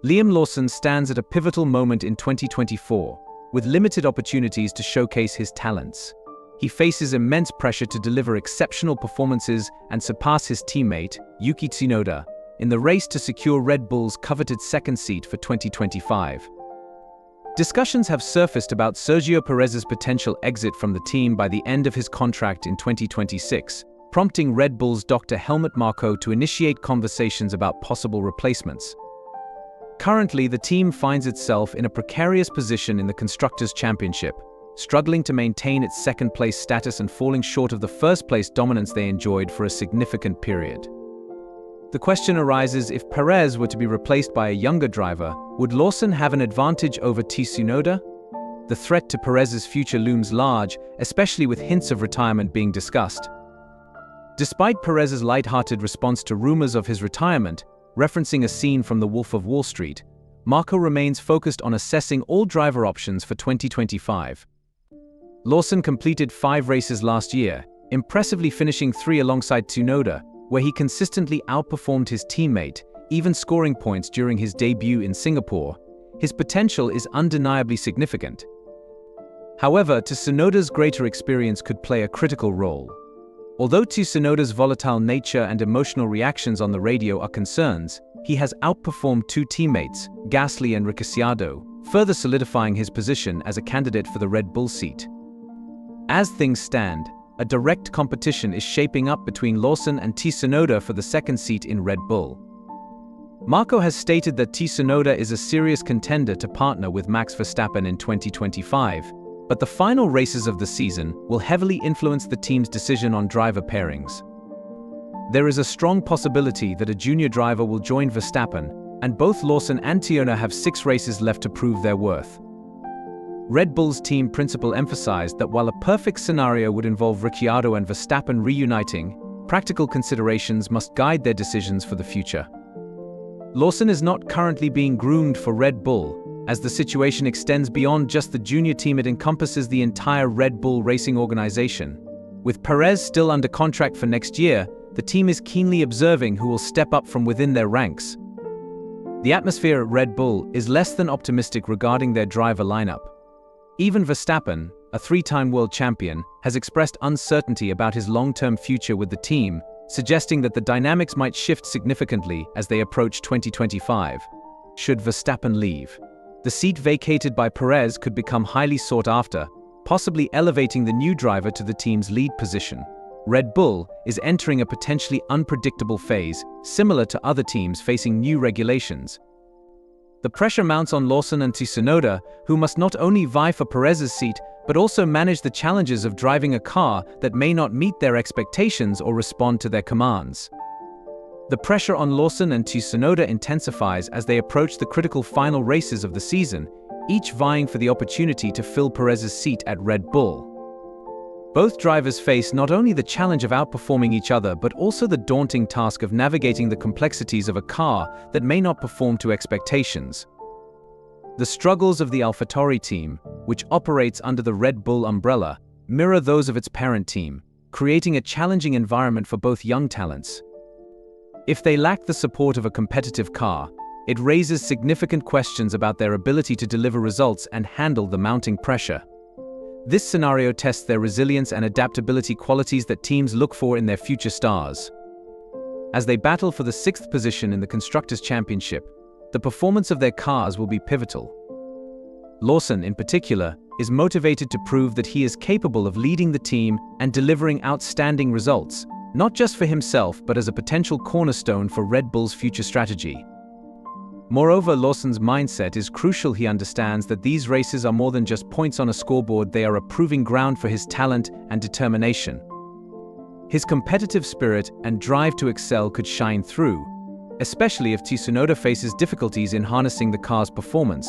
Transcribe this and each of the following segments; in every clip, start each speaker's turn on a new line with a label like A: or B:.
A: Liam Lawson stands at a pivotal moment in 2024, with limited opportunities to showcase his talents. He faces immense pressure to deliver exceptional performances and surpass his teammate, Yuki Tsunoda, in the race to secure Red Bull's coveted second seat for 2025. Discussions have surfaced about Sergio Perez's potential exit from the team by the end of his contract in 2026, prompting Red Bull's Dr. Helmut Marko to initiate conversations about possible replacements. Currently, the team finds itself in a precarious position in the Constructors' Championship, struggling to maintain its second-place status and falling short of the first-place dominance they enjoyed for a significant period. The question arises, if Perez were to be replaced by a younger driver, would Lawson have an advantage over Tsunoda? The threat to Perez's future looms large, especially with hints of retirement being discussed. Despite Perez's light-hearted response to rumors of his retirement, referencing a scene from The Wolf of Wall Street, Marko remains focused on assessing all driver options for 2025. Lawson completed 5 races last year, impressively finishing 3 alongside Tsunoda, where he consistently outperformed his teammate, even scoring points during his debut in Singapore. His potential is undeniably significant. However, Tsunoda's greater experience could play a critical role. Although Tsunoda's volatile nature and emotional reactions on the radio are concerns, he has outperformed 2 teammates, Gasly and Ricciardo, further solidifying his position as a candidate for the Red Bull seat. As things stand, a direct competition is shaping up between Lawson and Tsunoda for the second seat in Red Bull. Marko has stated that Tsunoda is a serious contender to partner with Max Verstappen in 2025, but the final races of the season will heavily influence the team's decision on driver pairings. There is a strong possibility that a junior driver will join Verstappen, and both Lawson and Tsunoda have 6 races left to prove their worth. Red Bull's team principal emphasized that while a perfect scenario would involve Ricciardo and Verstappen reuniting, practical considerations must guide their decisions for the future. Lawson is not currently being groomed for Red Bull, as the situation extends beyond just the junior team. It encompasses the entire Red Bull racing organization. With Perez still under contract for next year, the team is keenly observing who will step up from within their ranks. The atmosphere at Red Bull is less than optimistic regarding their driver lineup. Even Verstappen, a 3-time world champion, has expressed uncertainty about his long-term future with the team, suggesting that the dynamics might shift significantly as they approach 2025. Should Verstappen leave, the seat vacated by Perez could become highly sought after, possibly elevating the new driver to the team's lead position. Red Bull is entering a potentially unpredictable phase, similar to other teams facing new regulations. The pressure mounts on Lawson and Tsunoda, who must not only vie for Perez's seat, but also manage the challenges of driving a car that may not meet their expectations or respond to their commands. The pressure on Lawson and Tsunoda intensifies as they approach the critical final races of the season, each vying for the opportunity to fill Perez's seat at Red Bull. Both drivers face not only the challenge of outperforming each other but also the daunting task of navigating the complexities of a car that may not perform to expectations. The struggles of the AlphaTauri team, which operates under the Red Bull umbrella, mirror those of its parent team, creating a challenging environment for both young talents. If they lack the support of a competitive car, it raises significant questions about their ability to deliver results and handle the mounting pressure. This scenario tests their resilience and adaptability, qualities that teams look for in their future stars. As they battle for the 6th position in the Constructors' Championship, the performance of their cars will be pivotal. Lawson, in particular, is motivated to prove that he is capable of leading the team and delivering outstanding results, not just for himself but as a potential cornerstone for Red Bull's future strategy. Moreover, Lawson's mindset is crucial. He understands that these races are more than just points on a scoreboard. They are a proving ground for his talent and determination. His competitive spirit and drive to excel could shine through, especially if Tsunoda faces difficulties in harnessing the car's performance.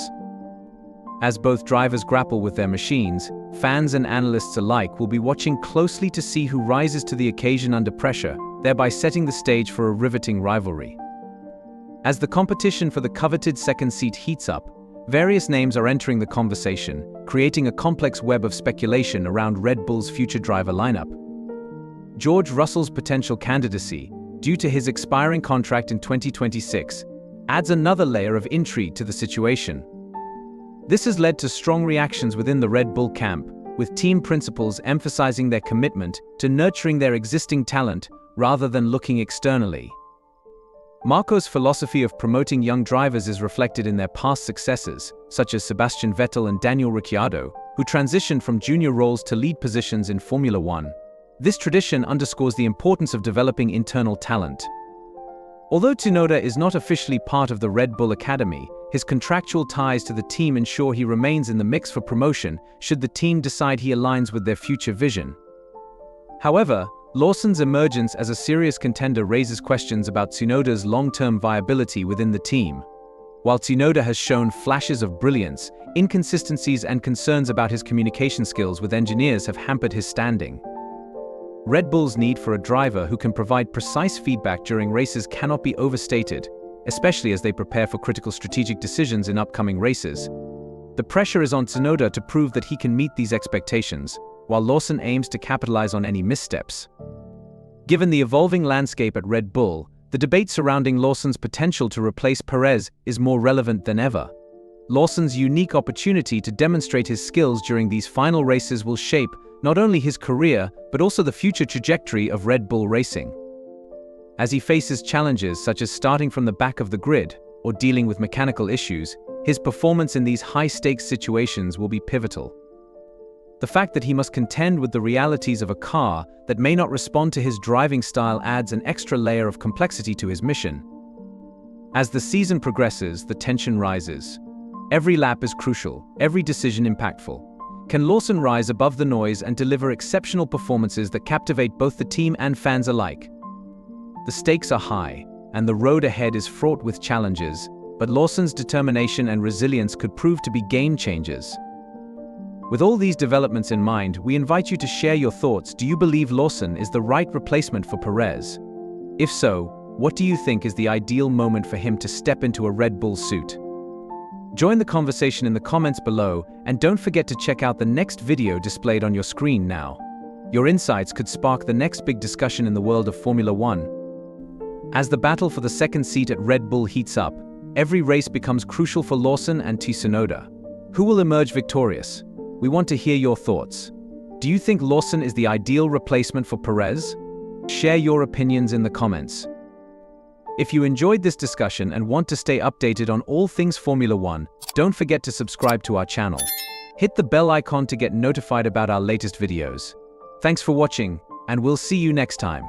A: As both drivers grapple with their machines, fans and analysts alike will be watching closely to see who rises to the occasion under pressure, thereby setting the stage for a riveting rivalry. As the competition for the coveted second seat heats up, various names are entering the conversation, creating a complex web of speculation around Red Bull's future driver lineup. George Russell's potential candidacy, due to his expiring contract in 2026, adds another layer of intrigue to the situation. This has led to strong reactions within the Red Bull camp, with team principals emphasizing their commitment to nurturing their existing talent rather than looking externally. Marco's philosophy of promoting young drivers is reflected in their past successes, such as Sebastian Vettel and Daniel Ricciardo, who transitioned from junior roles to lead positions in Formula One. This tradition underscores the importance of developing internal talent. Although Tsunoda is not officially part of the Red Bull Academy, his contractual ties to the team ensure he remains in the mix for promotion should the team decide he aligns with their future vision. However, Lawson's emergence as a serious contender raises questions about Tsunoda's long-term viability within the team. While Tsunoda has shown flashes of brilliance, inconsistencies and concerns about his communication skills with engineers have hampered his standing. Red Bull's need for a driver who can provide precise feedback during races cannot be overstated, especially as they prepare for critical strategic decisions in upcoming races. The pressure is on Tsunoda to prove that he can meet these expectations, while Lawson aims to capitalize on any missteps. Given the evolving landscape at Red Bull, the debate surrounding Lawson's potential to replace Perez is more relevant than ever. Lawson's unique opportunity to demonstrate his skills during these final races will shape not only his career, but also the future trajectory of Red Bull racing. As he faces challenges such as starting from the back of the grid or dealing with mechanical issues, his performance in these high-stakes situations will be pivotal. The fact that he must contend with the realities of a car that may not respond to his driving style adds an extra layer of complexity to his mission. As the season progresses, the tension rises. Every lap is crucial, every decision impactful. Can Lawson rise above the noise and deliver exceptional performances that captivate both the team and fans alike? The stakes are high, and the road ahead is fraught with challenges, but Lawson's determination and resilience could prove to be game changers. With all these developments in mind, we invite you to share your thoughts. Do you believe Lawson is the right replacement for Perez? If so, what do you think is the ideal moment for him to step into a Red Bull suit? Join the conversation in the comments below, and don't forget to check out the next video displayed on your screen now. Your insights could spark the next big discussion in the world of Formula One. As the battle for the second seat at Red Bull heats up, every race becomes crucial for Lawson and Tsunoda. Who will emerge victorious? We want to hear your thoughts. Do you think Lawson is the ideal replacement for Perez? Share your opinions in the comments. If you enjoyed this discussion and want to stay updated on all things Formula One, don't forget to subscribe to our channel. Hit the bell icon to get notified about our latest videos. Thanks for watching, and we'll see you next time.